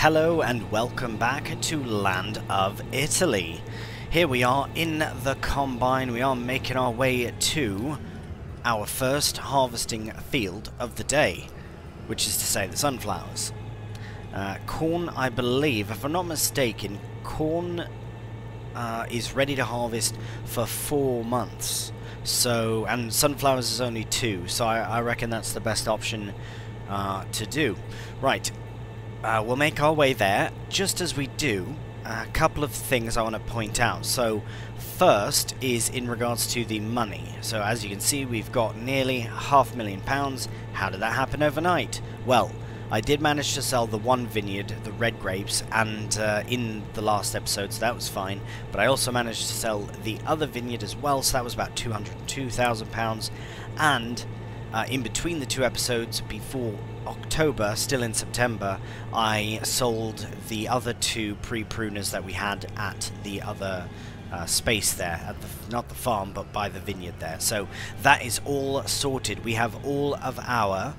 Hello and welcome back to Land of Italy. Here we are in the combine. We are making our way to our first harvesting field of the day, which is to say the sunflowers. Corn, I believe, if I'm not mistaken, corn is ready to harvest for 4 months. So, and sunflowers is only 2, so I reckon that's the best option to do. Right. We'll make our way there. Just as we do, a couple of things I want to point out. So first is in regards to the money. So as you can see, we've got nearly £500,000. How did that happen overnight? Well, I did manage to sell the one vineyard, the red grapes, and in the last episode, so that was fine. But I also managed to sell the other vineyard as well, so that was about £202,000. And in between the 2 episodes, before October, still in September, I sold the other 2 pre-pruners that we had at the other space there, at the, not the farm, but by the vineyard there. So that is all sorted. We have all of our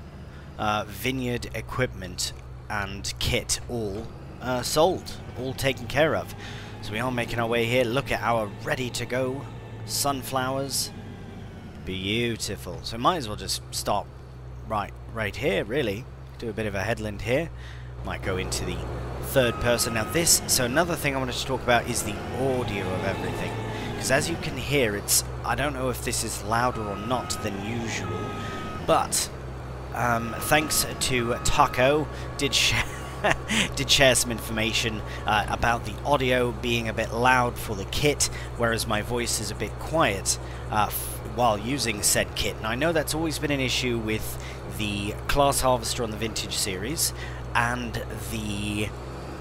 vineyard equipment and kit all sold, all taken care of. So we are making our way here. Look at our ready-to-go sunflowers. Beautiful. So might as well just stop right here, really. Do a bit of a headland here. Might go into the third person. Now this, so another thing I wanted to talk about is the audio of everything. Because as you can hear, it's, I don't know if this is louder or not than usual, but thanks to Taco, did share some information about the audio being a bit loud for the kit, whereas my voice is a bit quiet while using said kit. And I know that's always been an issue with the Class Harvester on the Vintage series and the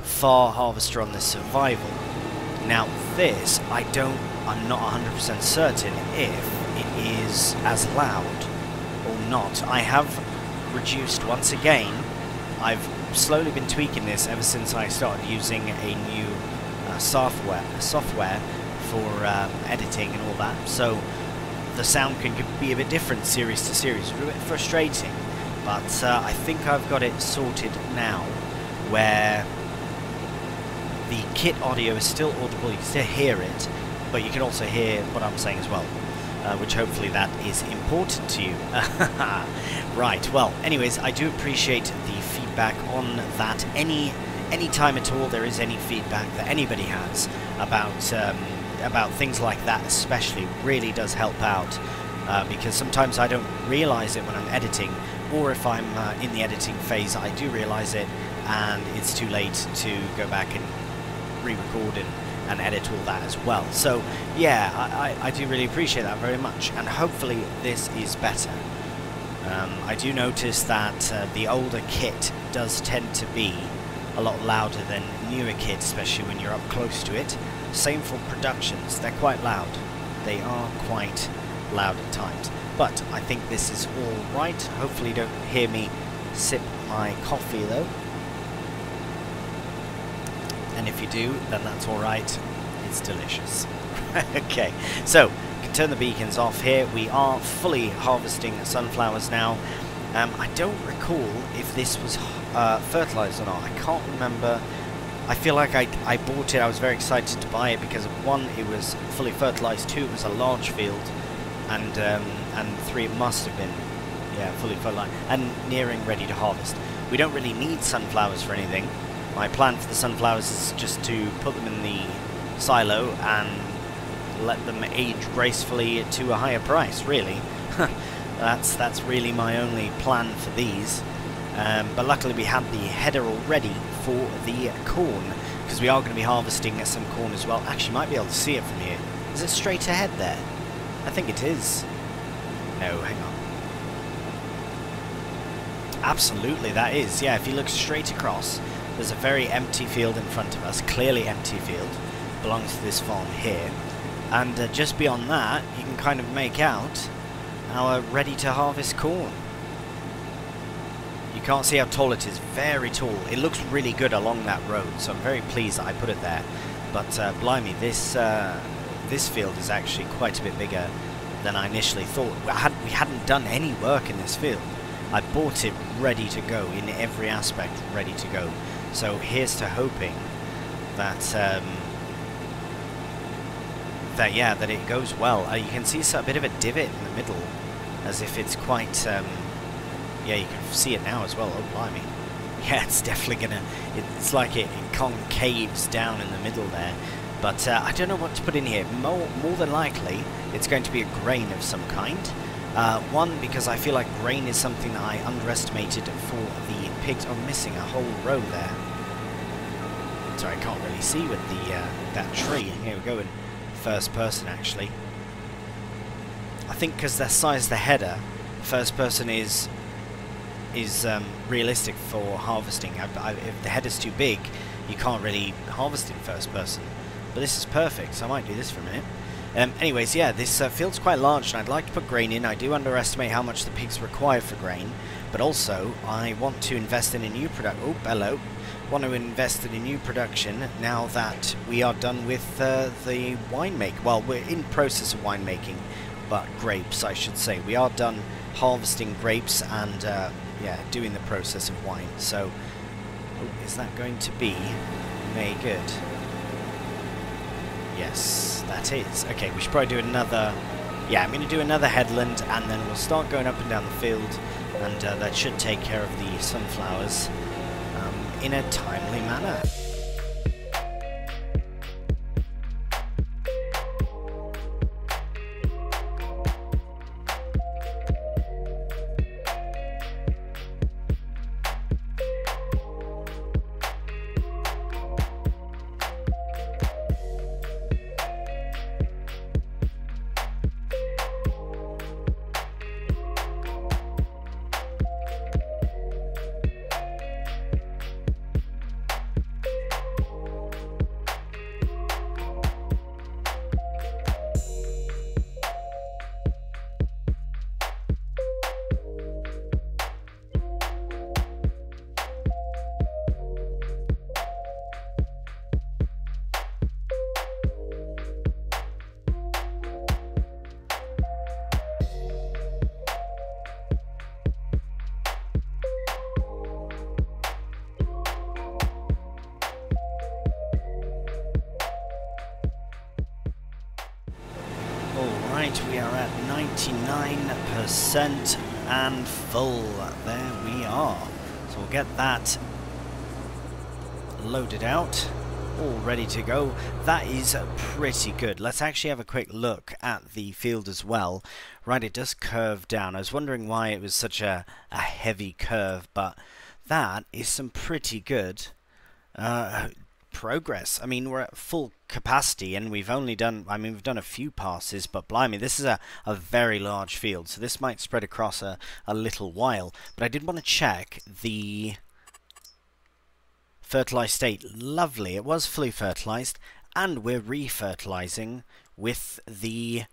Far Harvester on the Survival. Now this, I'm not 100% certain if it is as loud or not. I have reduced once again. I've slowly been tweaking this ever since I started using a new software for editing and all that. So the sound can be a bit different series to series. It's a bit frustrating, but I think I've got it sorted now, where the kit audio is still audible. You can still hear it, but you can also hear what I'm saying as well, which hopefully that is important to you. Right, well, anyways, I do appreciate the feedback on that. Any time at all there is any feedback that anybody has about things like that, especially, really does help out, because sometimes I don't realize it when I'm editing, or if I'm in the editing phase I do realize it and it's too late to go back and re-record and edit all that as well. So yeah, I do really appreciate that very much, and hopefully this is better. I do notice that the older kit does tend to be a lot louder than newer kit, especially when you're up close to it. Same for productions, they're quite loud. They are quite loud at times. But I think this is all right. Hopefully you don't hear me sip my coffee though. And if you do, then that's all right. It's delicious. Okay, so we can turn the beacons off here. We are fully harvesting sunflowers now. I don't recall if this was fertilized or not. I can't remember. I feel like I bought it. I was very excited to buy it because, 1, it was fully fertilized, 2, it was a large field, and 3, it must have been, yeah, fully fertilized and nearing ready to harvest. We don't really need sunflowers for anything. My plan for the sunflowers is just to put them in the silo and let them age gracefully to a higher price, really. That's really my only plan for these. But luckily we had the header all ready for the corn, because we are going to be harvesting some corn as well. Actually, you might be able to see it from here. Is it straight ahead there? I think it is. No, hang on. Absolutely, that is. Yeah, if you look straight across, there's a very empty field in front of us, clearly empty field, belongs to this farm here. And just beyond that, you can kind of make out our ready-to-harvest corn. You can't see how tall it is, very tall. It looks really good along that road, so I'm very pleased that I put it there. But blimey, this field is actually quite a bit bigger than I initially thought. We hadn't done any work in this field. I bought it ready to go, in every aspect ready to go. So here's to hoping that that it goes well. You can see a bit of a divot in the middle, as if it's quite yeah, you can see it now as well. Oh blimey. Yeah, it's definitely gonna, it's like it concaves down in the middle there. But I don't know what to put in here. More than likely it's going to be a grain of some kind. One, because I feel like grain is something that I underestimated for the pigs. Oh, I'm missing a whole row there. Sorry, I can't really see with the that tree. Here we go in first person actually. I think because the size of the header, first person is realistic for harvesting. If the header's too big, you can't really harvest in first person. But this is perfect, so I might do this for a minute. Anyways, yeah, this field's quite large, and I'd like to put grain in. I do underestimate how much the pigs require for grain, but also I want to invest in a new product. Oh, hello. Want to invest in a new production now that we are done with the winemaking. Well, we're in process of winemaking, but grapes, I should say. We are done harvesting grapes and yeah, doing the process of wine. So, oh, is that going to be made good? Yes, that is. Okay, we should probably do another... Yeah, I'm going to do another headland, and then we'll start going up and down the field, and that should take care of the sunflowers in a timely manner. We are at 99% and full. There we are. So we'll get that loaded out, all ready to go. That is pretty good. Let's actually have a quick look at the field as well. Right, it does curve down. I was wondering why it was such a heavy curve, but that is some pretty good progress. I mean, we're at full capacity, and we've only done, I mean, we've done a few passes, but blimey, this is a very large field, so this might spread across a little while. But I did want to check the fertilized state. Lovely, it was fully fertilized, and we're refertilizing with the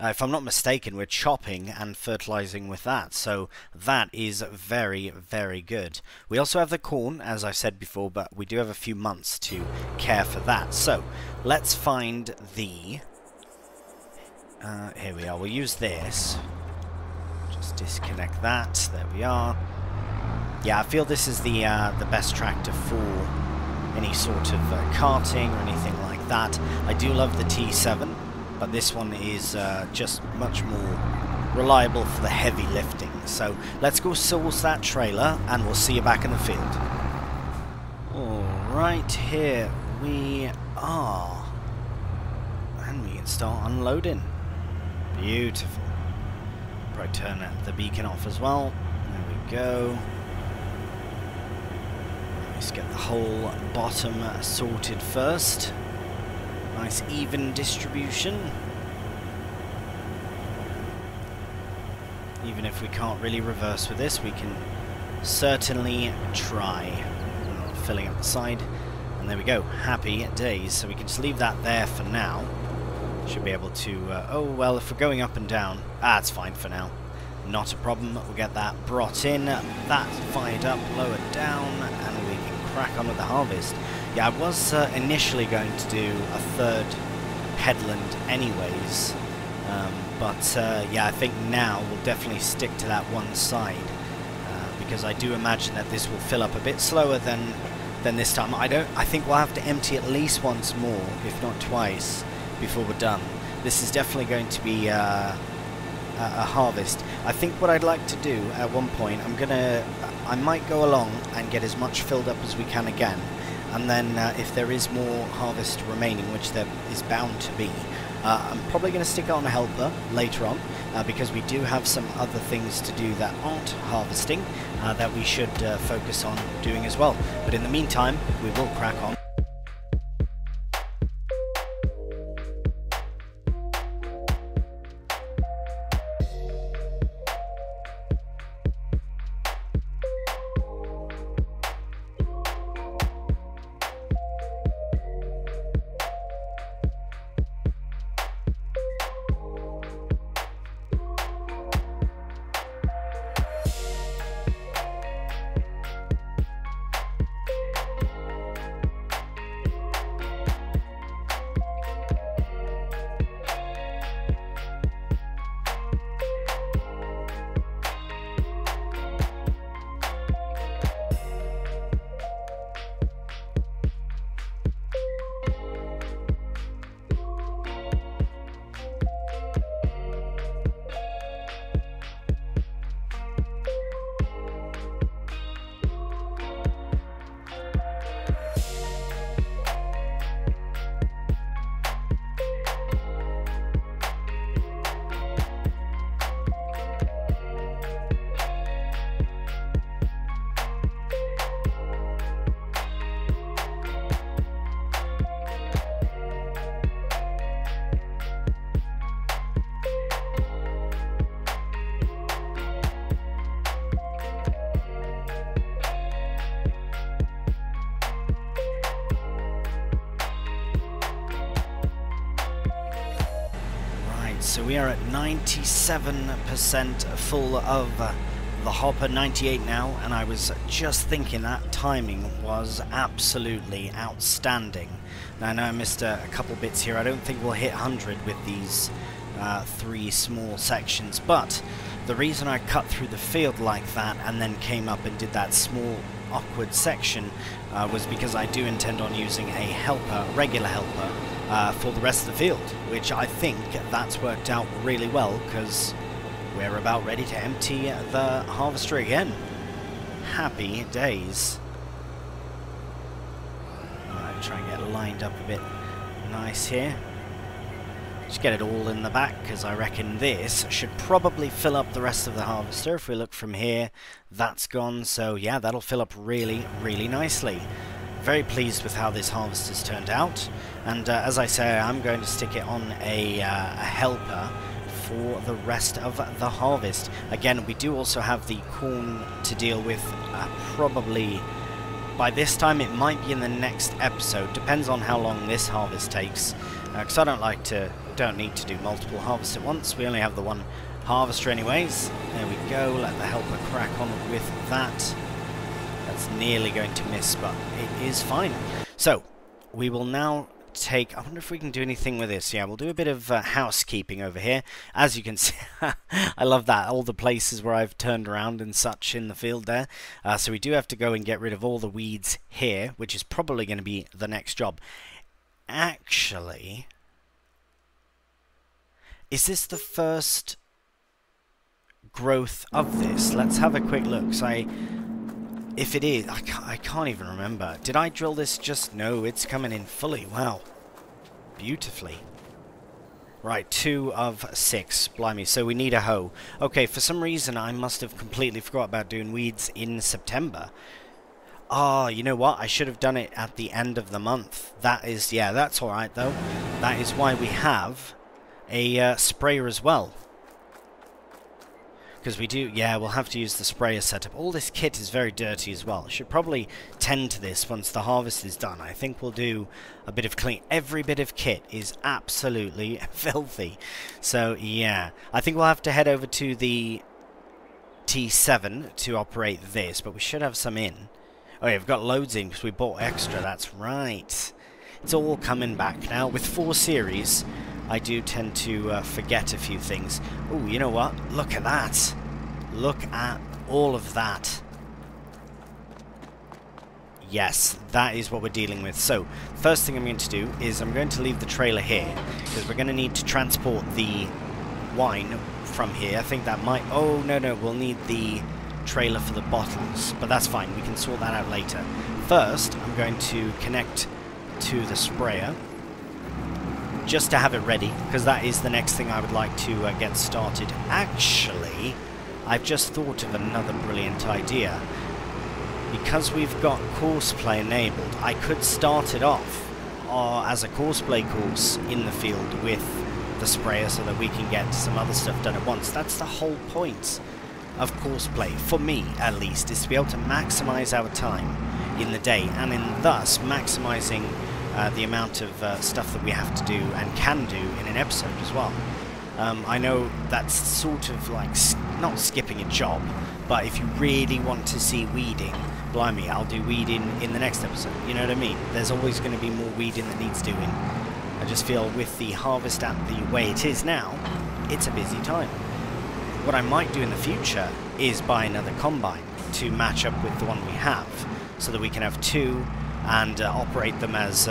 if I'm not mistaken, we're chopping and fertilizing with that, so that is very, very good. We also have the corn, as I said before, but we do have a few months to care for that. So let's find the... here we are. We'll use this. Just disconnect that. There we are. Yeah, I feel this is the best tractor for any sort of carting or anything like that. I do love the T7. But this one is just much more reliable for the heavy lifting. So let's go source that trailer, and we'll see you back in the field. Alright, here we are. And we can start unloading. Beautiful. Probably turn the beacon off as well. There we go. Let's get the whole bottom sorted first. Nice even distribution. Even if we can't really reverse with this, we can certainly try. Filling up the side, and there we go. Happy days. So we can just leave that there for now. Should be able to... oh well, if we're going up and down, it's fine for now. Not a problem. We'll get that brought in, that fired up, lowered down, and we can crack on with the harvest. Yeah, I was initially going to do a third headland anyways, but yeah, I think now we'll definitely stick to that one side, because I do imagine that this will fill up a bit slower than than this time. I think we'll have to empty at least once more, if not twice, before we're done. This is definitely going to be a harvest. I think what I'd like to do at one point, I might go along and get as much filled up as we can again, and then if there is more harvest remaining, which there is bound to be, I'm probably going to stick it on a helper later on, because we do have some other things to do that aren't harvesting that we should focus on doing as well. But in the meantime, we will crack on. So we are at 97% full of the hopper, 98 now, and I was just thinking that timing was absolutely outstanding. Now I know I missed a couple bits here. I don't think we'll hit 100 with these 3 small sections, but the reason I cut through the field like that and then came up and did that small awkward section was because I do intend on using a helper, a regular helper, for the rest of the field, which I think that's worked out really well, because we're about ready to empty the harvester again. Happy days. Alright, try and get lined up a bit nice here. Just get it all in the back, because I reckon this should probably fill up the rest of the harvester. If we look from here, that's gone, so yeah, that'll fill up really, really nicely. Very pleased with how this harvest has turned out, and as I say, I'm going to stick it on a helper for the rest of the harvest. Again, we do also have the corn to deal with, probably by this time. It might be in the next episode, depends on how long this harvest takes, because I don't need to do multiple harvests at once. We only have the one harvester anyways. There we go, let the helper crack on with that. That's nearly going to miss, but it is fine. So, we will now take... I wonder if we can do anything with this. Yeah, we'll do a bit of housekeeping over here. As you can see, I love that. All the places where I've turned around and such in the field there. So we do have to go and get rid of all the weeds here, which is probably going to be the next job. Actually, is this the first growth of this? Let's have a quick look. So if it is, I can't even remember. Did I drill this just? No, it's coming in fully. Wow. Beautifully. Right, 2 of 6. Blimey, so we need a hoe. Okay, for some reason I must have completely forgot about doing weeds in September. Ah, you know what? I should have done it at the end of the month. That is, yeah, that's alright though. That is why we have a sprayer as well. Because we do, yeah, we'll have to use the sprayer setup. All this kit is very dirty as well. I should probably tend to this once the harvest is done. I think we'll do a bit of clean. Every bit of kit is absolutely filthy. So, yeah. I think we'll have to head over to the T7 to operate this, but we should have some in. Oh yeah, we've got loads in because we bought extra, that's right. It's all coming back now. With 4 series, I do tend to forget a few things. Oh, you know what? Look at that. Look at all of that. Yes, that is what we're dealing with. So, first thing I'm going to do is I'm going to leave the trailer here, because we're going to need to transport the wine from here. I think that might... Oh, no, we'll need the trailer for the bottles, but that's fine. We can sort that out later. First, I'm going to connect to the sprayer, just to have it ready, because that is the next thing I would like to get started. Actually, I've just thought of another brilliant idea. Because we've got courseplay enabled, I could start it off as a courseplay course in the field with the sprayer so that we can get some other stuff done at once. That's the whole point of courseplay, for me at least, is to be able to maximize our time in the day, and in thus maximizing the amount of stuff that we have to do and can do in an episode as well. I know that's sort of like not skipping a job, but if you really want to see weeding, blimey, I'll do weeding in the next episode. You know what I mean? There's always going to be more weeding that needs doing. I just feel with the harvest at the way it is now, it's a busy time. What I might do in the future is buy another combine to match up with the one we have, so that we can have two and operate them as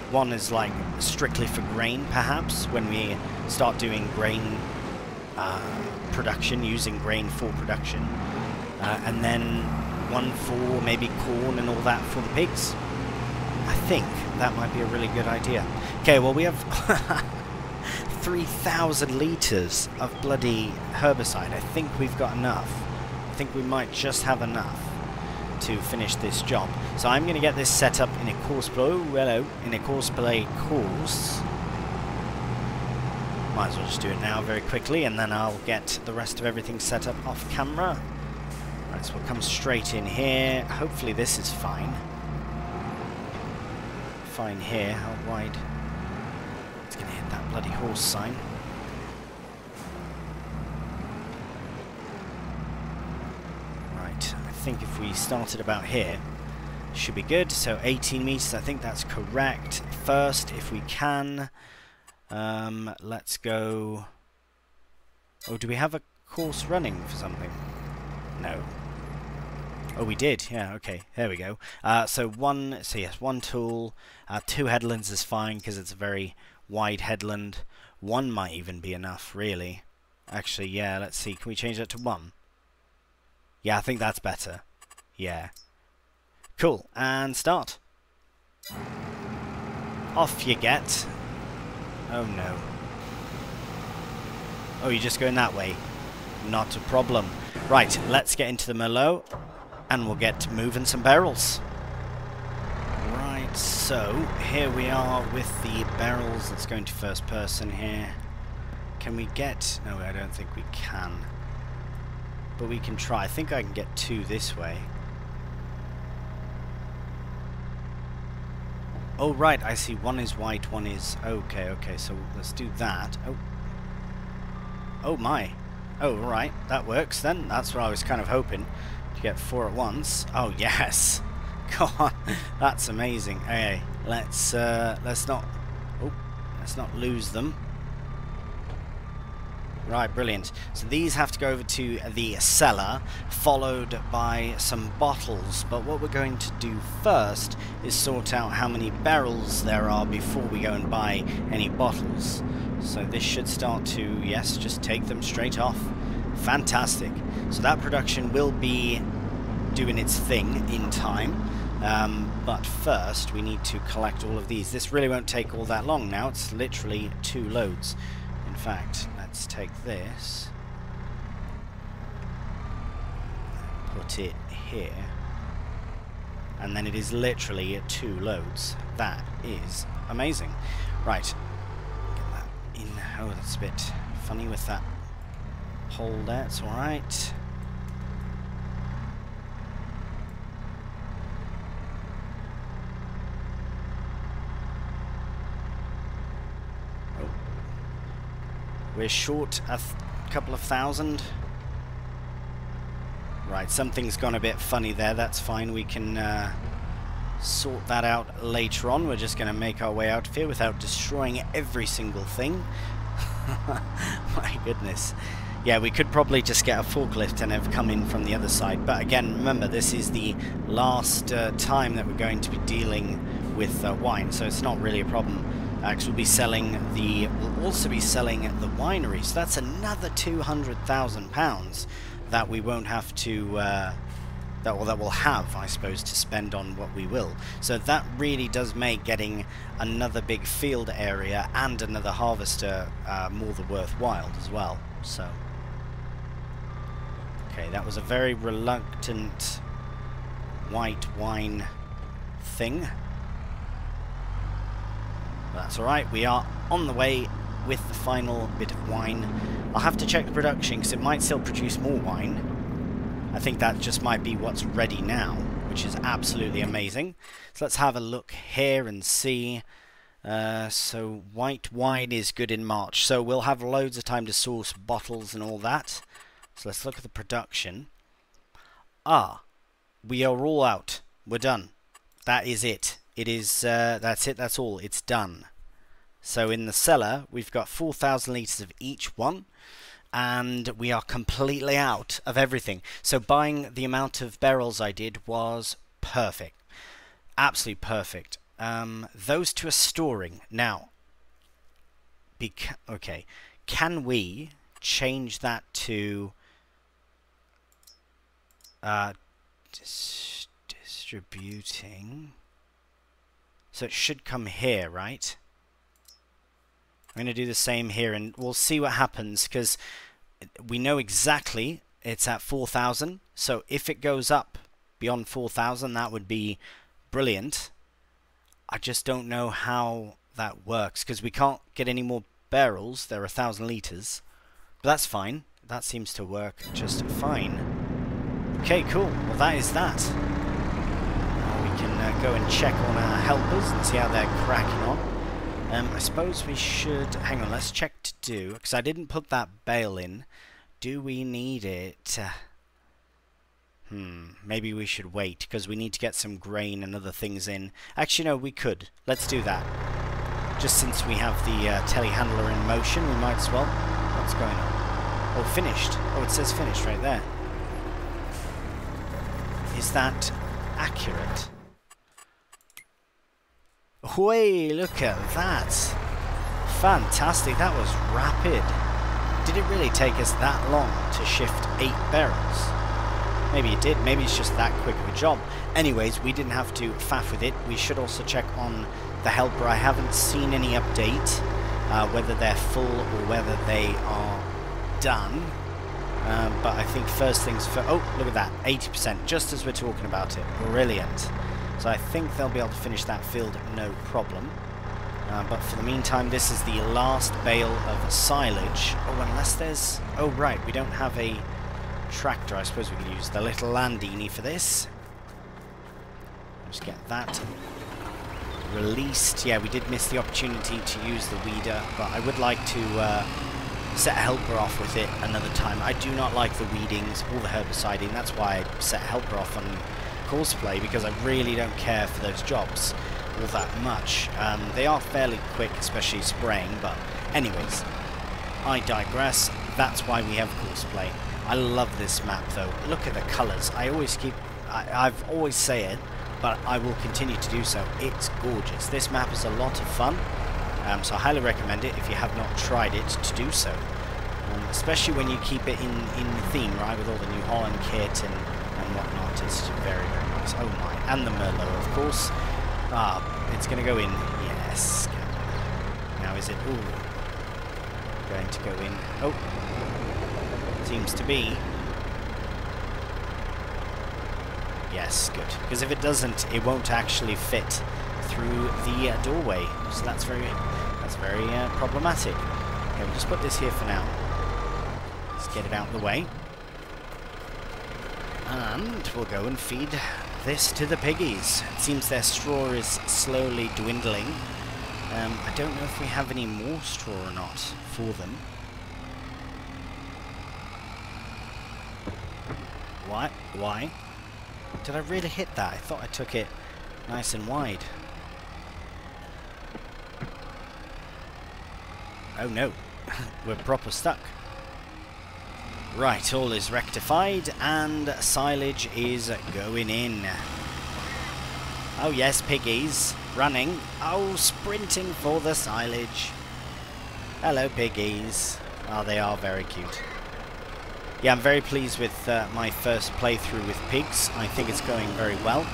one is like strictly for grain, perhaps, when we start doing grain production, using grain for production, and then one for maybe corn and all that for the pigs. I think that might be a really good idea. Okay, well, we have 3,000 litres of bloody herbicide. I think we've got enough. I think we might just have enough to finish this job. So I'm going to get this set up in a courseplay course. Might as well just do it now very quickly, and then I'll get the rest of everything set up off camera. Right, so we'll come straight in here. Hopefully this is fine. Fine here. How wide? It's going to hit that bloody horse sign. Right, I think if we started about here, should be good. So 18 meters, I think that's correct. First, if we can, let's go... Oh, do we have a course running for something? No. Oh, we did. Yeah, okay. There we go. So yes, one tool. 2 headlands is fine because it's a very wide headland. 1 might even be enough, really. Actually, yeah, let's see. Can we change that to 1? Yeah, I think that's better. Yeah. Cool. And start. Off you get. Oh, no. Oh, you're just going that way. Not a problem. Right, let's get into the Merlot, and we'll get moving some barrels. Right, so here we are with the barrels. Let's go into first person here. Can we get... No, I don't think we can. But we can try. I think I can get 2 this way. Oh, right, I see. 1 is white, 1 is... Okay, so let's do that. Oh my. Oh, right, that works then. That's what I was kind of hoping, to get 4 at once. Oh, yes. Go on. That's amazing. Okay, let's not lose them. Right, brilliant. So these have to go over to the cellar, followed by some bottles. But what we're going to do first is sort out how many barrels there are before we go and buy any bottles. So this should start to, yes, just take them straight off. Fantastic. So that production will be doing its thing in time. But first we need to collect all of these. This really won't take all that long now. It's literally 2 loads. In fact, let's take this, put it here, and then it is literally 2 loads. That is amazing. Right, get that in. Oh, that's a bit funny with that hole there. It's alright. We're short a couple of thousand. Right, something's gone a bit funny there. That's fine. We can sort that out later on. We're just going to make our way out of here without destroying every single thing. My goodness. Yeah, we could probably just get a forklift and have come in from the other side. But again, remember, this is the last time that we're going to be dealing with wine, so it's not really a problem. We'll also be selling the winery, so that's another £200,000 that we won't have to, that we'll have, I suppose, to spend on what we will. So that really does make getting another big field area and another harvester more than worthwhile as well. So, okay, that was a very reluctant white wine thing. But that's alright, we are on the way with the final bit of wine. I'll have to check the production because it might still produce more wine. I think that just might be what's ready now, which is absolutely amazing. So let's have a look here and see. So white wine is good in March, so we'll have loads of time to source bottles and all that. So let's look at the production. We are all out. We're done. That is it. It is, that's it, that's all. It's done. So in the cellar, we've got 4,000 litres of each one, and we are completely out of everything. So buying the amount of barrels I did was perfect. Absolutely perfect. Those two are storing. Now, okay, can we change that to distributing? So it should come here, right? I'm going to do the same here, and we'll see what happens, because we know exactly it's at 4,000. So if it goes up beyond 4,000, that would be brilliant. I just don't know how that works, because we can't get any more barrels. They're 1,000 litres. But that's fine. That seems to work just fine. Okay, cool. Well, that is that. Go and check on our helpers and see how they're cracking on. I suppose we should... Hang on, let's check to do, because I didn't put that bale in. Do we need it? Maybe we should wait, because we need to get some grain and other things in. Actually, no, we could. Let's do that. Just since we have the telehandler in motion, we might as well. What's going on? Oh, finished. Oh, it says finished right there. Is that accurate? Way, look at that. Fantastic, that was rapid. Did it really take us that long to shift 8 barrels? Maybe it did, maybe it's just that quick of a job. Anyways, we didn't have to faff with it. We should also check on the helper. I haven't seen any update, whether they're full or whether they are done. But I think first things first. Oh, look at that, 80%, just as we're talking about it. Brilliant. So I think they'll be able to finish that field no problem. But for the meantime, this is the last bale of silage. Oh, unless there's... Oh, right, we don't have a tractor. I suppose we could use the little Landini for this. Just get that released. Yeah, we did miss the opportunity to use the weeder, but I would like to set a helper off with it another time. I do not like the weedings or the herbiciding. That's why I set a helper off on Courseplay, because I really don't care for those jobs all that much. They are fairly quick, especially spraying, but anyways, I digress. That's why we have Courseplay. I love this map though. Look at the colours. I've always say it, but I will continue to do so. It's gorgeous. This map is a lot of fun, so I highly recommend it if you have not tried it to do so. Especially when you keep it in theme, right, with all the New Holland kit and whatnot. It's very, very nice. Oh my. And the Merlot, of course. It's going to go in. Yes. Now is it... Ooh. Going to go in. Oh. Seems to be. Yes, good. Because if it doesn't, it won't actually fit through the doorway. So that's very problematic. Okay, we'll just put this here for now. Let's get it out of the way. And we'll go and feed this to the piggies. It seems their straw is slowly dwindling. I don't know if we have any more straw or not for them. What? Why? Did I really hit that? I thought I took it nice and wide. Oh no. We're proper stuck. Right, all is rectified and silage is going in. Oh yes, piggies. Running. Oh, sprinting for the silage. Hello, piggies. Oh, they are very cute. Yeah, I'm very pleased with my first playthrough with pigs. I think it's going very well.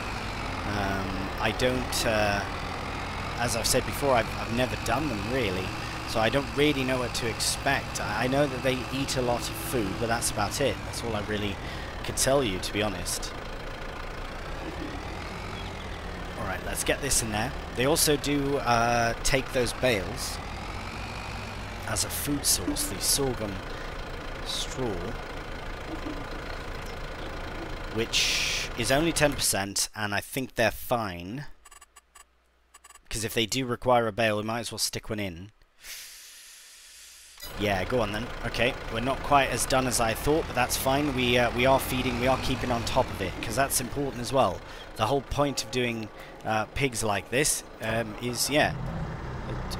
I don't, as I've said before, I've never done them really, so I don't really know what to expect. I know that they eat a lot of food, but that's about it. That's all I really could tell you, to be honest. Alright, let's get this in there. They also do take those bales as a food source, the sorghum straw, which is only 10%, and I think they're fine, because if they do require a bale, we might as well stick one in. Yeah, go on then. Okay, we're not quite as done as I thought, but that's fine. We are feeding, we are keeping on top of it, because that's important as well. The whole point of doing pigs like this is, yeah,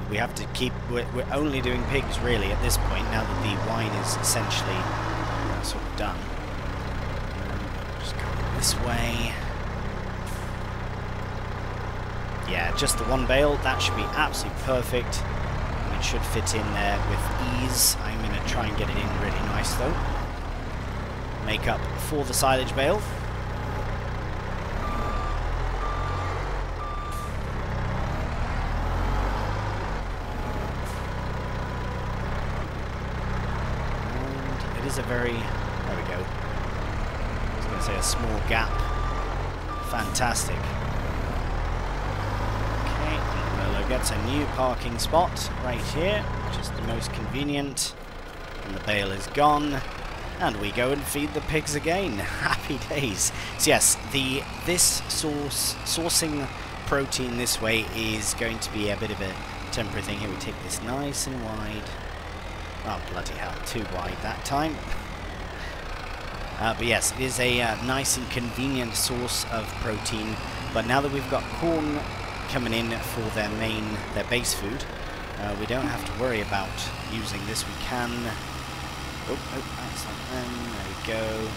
we have to keep, we're only doing pigs really at this point, now that the wine is essentially sort of done. Just go this way. Yeah, just the one bale, that should be absolutely perfect. It should fit in there with ease. I'm going to try and get it in really nice though. Make up for the silage bale. And it is a very, there we go. I was going to say a small gap. Fantastic. Gets a new parking spot right here, which is the most convenient, and the bale is gone, and we go and feed the pigs again. Happy days. So yes, this sourcing protein this way is going to be a bit of a temporary thing. Here we take this nice and wide. Oh bloody hell, too wide that time. But yes, it is a nice and convenient source of protein. But now that we've got corn coming in for their base food, we don't have to worry about using this. We can, that's not them. There we go.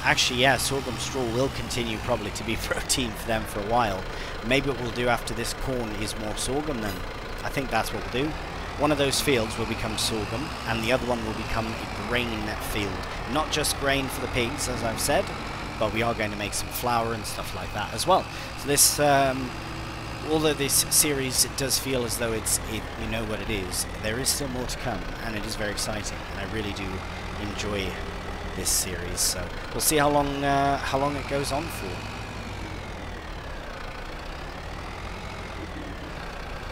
Actually, yeah, sorghum straw will continue probably to be protein for them for a while. Maybe what we'll do after this corn is more sorghum then. I think that's what we'll do. One of those fields will become sorghum, and the other one will become a grain field. Not just grain for the pigs, as I've said, but we are going to make some flour and stuff like that as well. So this, although this series it does feel as though you know what it is, there is still more to come, and it is very exciting, and I really do enjoy this series. So we'll see how long it goes on for.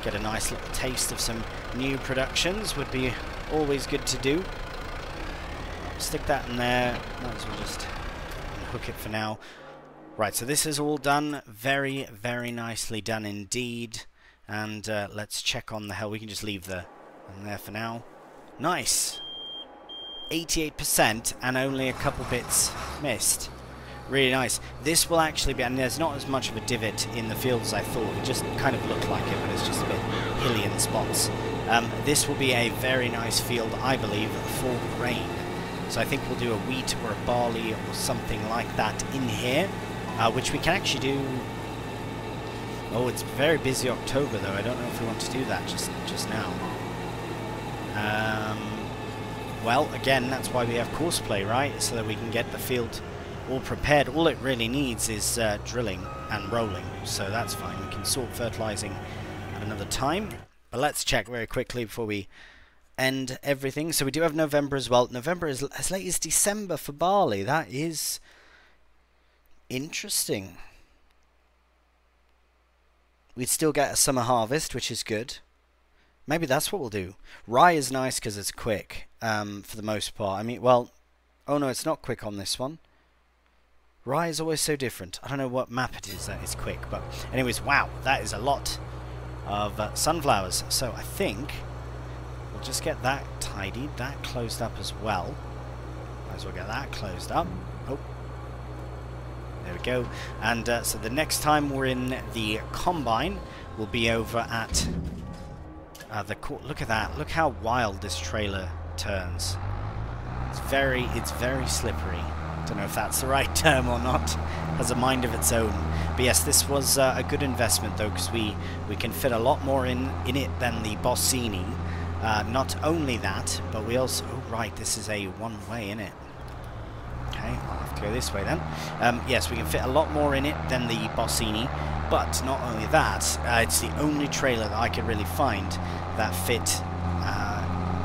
Get a nice little taste of some new productions would be always good to do. Stick that in there. Might as well just hook it for now. Right, so this is all done. Very, very nicely done indeed. And let's check on the hell. We can just leave the in there for now. Nice. 88% and only a couple bits missed. Really nice. This will actually be, and there's not as much of a divot in the field as I thought. It just kind of looked like it, but it's just a bit hilly in spots. This will be a very nice field, I believe, for grain. So I think we'll do a wheat or a barley or something like that in here, which we can actually do. Oh, it's very busy October though. I don't know if we want to do that just now. Well, again, that's why we have course play, right? So that we can get the field all prepared. All it really needs is drilling and rolling, so that's fine. We can sort fertilizing at another time. But let's check very quickly before we end everything. So we do have November as well. November is as late as December for barley. That is interesting. We'd still get a summer harvest, which is good. Maybe that's what we'll do. Rye is nice because it's quick, for the most part. I mean, well, oh no, it's not quick on this one. Rye is always so different. I don't know what map it is that is quick, but anyways, wow, that is a lot of sunflowers. So I think we'll just get that tidied, that closed up as well. Might as well get that closed up. Oh, there we go. And so the next time we're in the combine, we'll be over at the court. Look at that. Look how wild this trailer turns. It's very slippery. Don't know if that's the right term or not. Has a mind of its own. But yes, this was a good investment though, because we can fit a lot more in it than the Bossini. Not only that, but we also... Oh right, this is a one-way, isn't it? Okay, I'll have to go this way then. Yes, we can fit a lot more in it than the Bossini, but not only that, it's the only trailer that I could really find that fit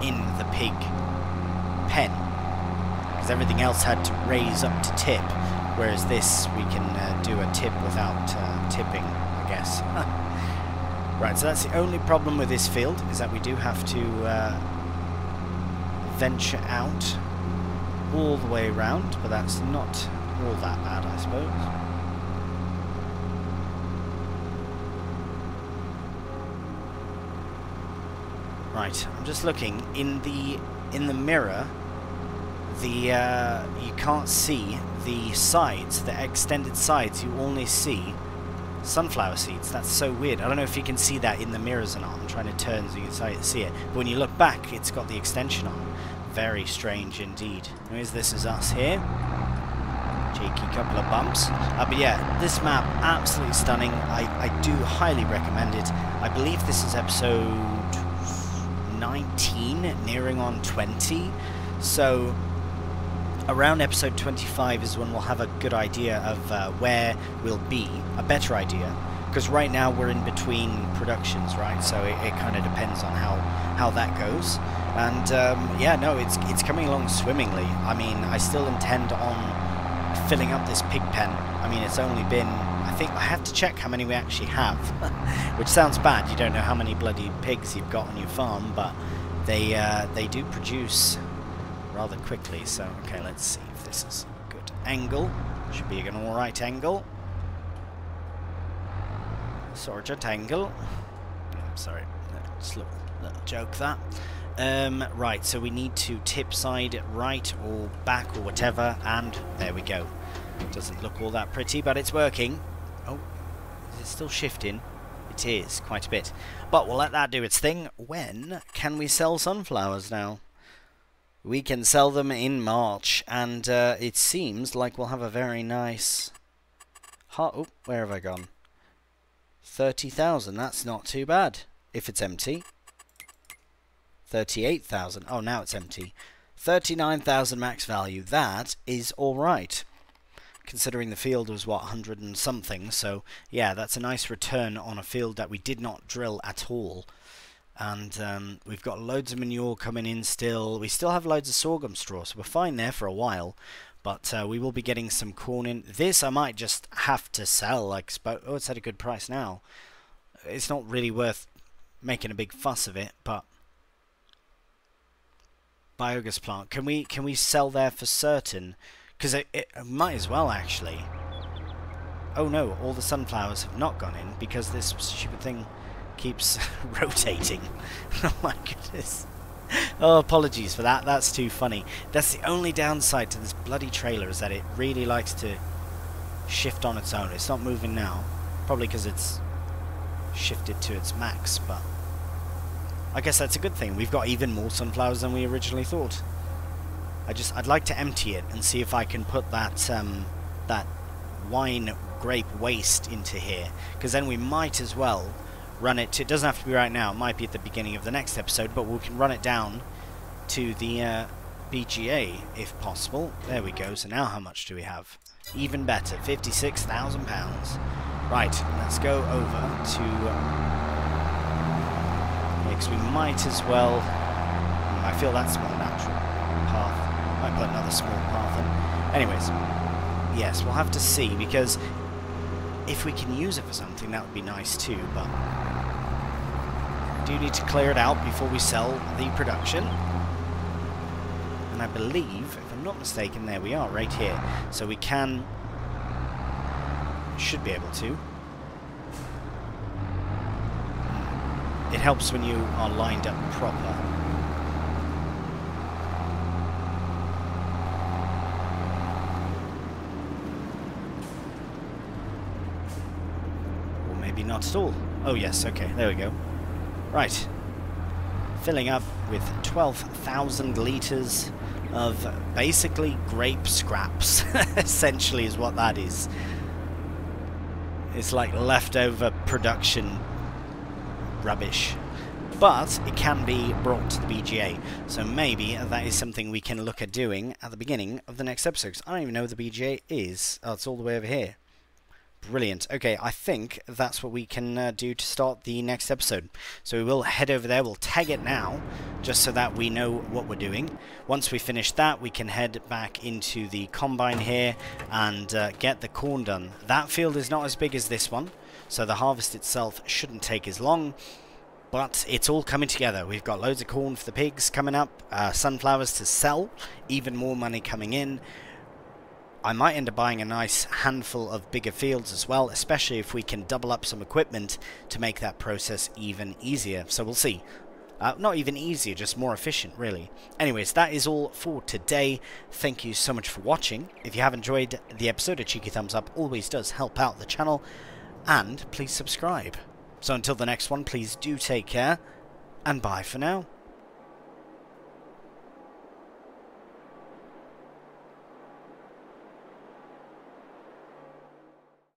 in the pig pen, because everything else had to raise up to tip, whereas this we can do a tip without tipping, I guess. Right, so that's the only problem with this field, is that we do have to venture out all the way around, but that's not all that bad, I suppose. Right, I'm just looking in the mirror. You can't see the sides, the extended sides. You only see sunflower seeds. That's so weird. I don't know if you can see that in the mirrors or not. I'm trying to turn so you can see it. But when you look back, it's got the extension on. Very strange indeed. Anyways, this is us here. Cheeky couple of bumps. But yeah, this map, absolutely stunning. I do highly recommend it. I believe this is episode 19, nearing on 20. So around episode 25 is when we'll have a good idea of where we'll be, a better idea, because right now we're in between productions, right? So it kind of depends on how that goes. And yeah, no, it's coming along swimmingly. I mean, I still intend on filling up this pig pen. I mean, it's only been, I think I have to check how many we actually have, which sounds bad. You don't know how many bloody pigs you've got on your farm, but they do produce rather quickly. So okay, let's see if this is a good angle. Should be an alright angle. Sergeant angle. I'm sorry, just a little joke that. Right, so we need to tip side right or back or whatever, and there we go. Doesn't look all that pretty, but it's working. Oh, is it still shifting? It is, quite a bit. But we'll let that do its thing. When can we sell sunflowers now? We can sell them in March, and it seems like we'll have a very nice... Oh, where have I gone? 30,000, that's not too bad, if it's empty. 38,000, oh now it's empty. 39,000 max value, that is alright. Considering the field was, what, 100 and something, so yeah, that's a nice return on a field that we did not drill at all. And we've got loads of manure coming in still. We still have loads of sorghum straw, so we're fine there for a while. But we will be getting some corn in. This I might just have to sell. Like, oh, it's at a good price now. It's not really worth making a big fuss of it, but biogas plant. Can we sell there for certain? Because it might as well actually. Oh no, all the sunflowers have not gone in because this stupid thing keeps rotating. Oh my goodness. Oh, apologies for that. That's too funny. That's the only downside to this bloody trailer, is that it really likes to shift on its own. It's not moving now, probably because it's shifted to its max, but I guess that's a good thing. We've got even more sunflowers than we originally thought. I'd like to empty it and see if I can put that that wine grape waste into here, because then we might as well run it to, it doesn't have to be right now, it might be at the beginning of the next episode, but we can run it down to the BGA if possible. There we go. So now how much do we have? Even better, £56,000. Right, let's go over to because we might as well, I feel that's more natural path. Might put another small path in. Anyways, yes, we'll have to see, because if we can use it for something, that would be nice too, but we do need to clear it out before we sell the production. And I believe, if I'm not mistaken, there we are, right here. So we should be able to. It helps when you are lined up proper. Not at all. Oh yes, okay, there we go. Right. filling up with 12,000 litres of basically grape scraps, essentially is what that is. It's like leftover production rubbish. But it can be brought to the BGA, so maybe that is something we can look at doing at the beginning of the next episode, 'cause I don't even know where the BGA is. Oh, it's all the way over here. Brilliant. Okay, I think that's what we can do to start the next episode. So we will head over there, we'll tag it now, just so that we know what we're doing. Once we finish that, we can head back into the combine here and get the corn done. That field is not as big as this one, so the harvest itself shouldn't take as long, but it's all coming together. We've got loads of corn for the pigs coming up, sunflowers to sell, even more money coming in. I might end up buying a nice handful of bigger fields as well, especially if we can double up some equipment to make that process even easier. So we'll see. Not even easier, just more efficient, really. Anyways, that is all for today. Thank you so much for watching. If you have enjoyed the episode, a cheeky thumbs up always does help out the channel. And please subscribe. So until the next one, please do take care, and bye for now.